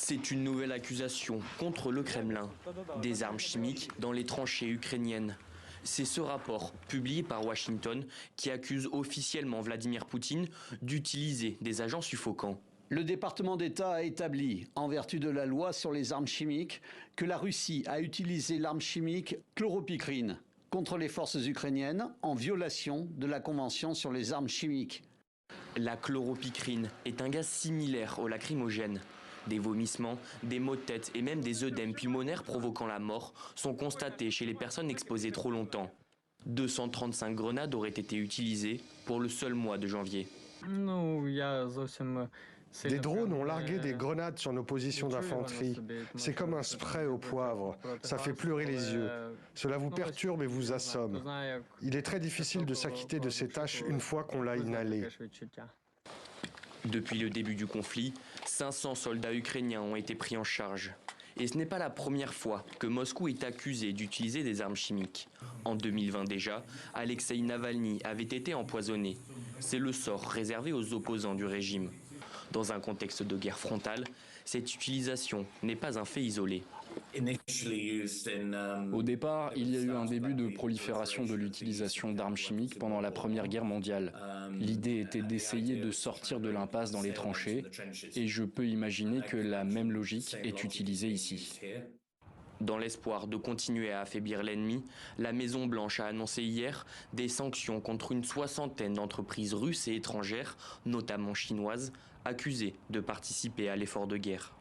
C'est une nouvelle accusation contre le Kremlin. Des armes chimiques dans les tranchées ukrainiennes. C'est ce rapport, publié par Washington, qui accuse officiellement Vladimir Poutine d'utiliser des agents suffocants. Le département d'État a établi, en vertu de la loi sur les armes chimiques, que la Russie a utilisé l'arme chimique chloropycrine contre les forces ukrainiennes en violation de la Convention sur les armes chimiques. La chloropycrine est un gaz similaire au lacrymogène. Des vomissements, des maux de tête et même des œdèmes pulmonaires provoquant la mort sont constatés chez les personnes exposées trop longtemps. 235 grenades auraient été utilisées pour le seul mois de janvier. Des drones ont largué des grenades sur nos positions d'infanterie. C'est comme un spray au poivre. Ça fait pleurer les yeux. Cela vous perturbe et vous assomme. Il est très difficile de s'acquitter de ces tâches une fois qu'on l'a inhalé. Depuis le début du conflit, 500 soldats ukrainiens ont été pris en charge. Et ce n'est pas la première fois que Moscou est accusé d'utiliser des armes chimiques. En 2020 déjà, Alexeï Navalny avait été empoisonné. C'est le sort réservé aux opposants du régime. Dans un contexte de guerre frontale, cette utilisation n'est pas un fait isolé. Au départ, il y a eu un début de prolifération de l'utilisation d'armes chimiques pendant la Première Guerre mondiale. L'idée était d'essayer de sortir de l'impasse dans les tranchées, et je peux imaginer que la même logique est utilisée ici. Dans l'espoir de continuer à affaiblir l'ennemi, la Maison-Blanche a annoncé hier des sanctions contre une soixantaine d'entreprises russes et étrangères, notamment chinoises, accusées de participer à l'effort de guerre.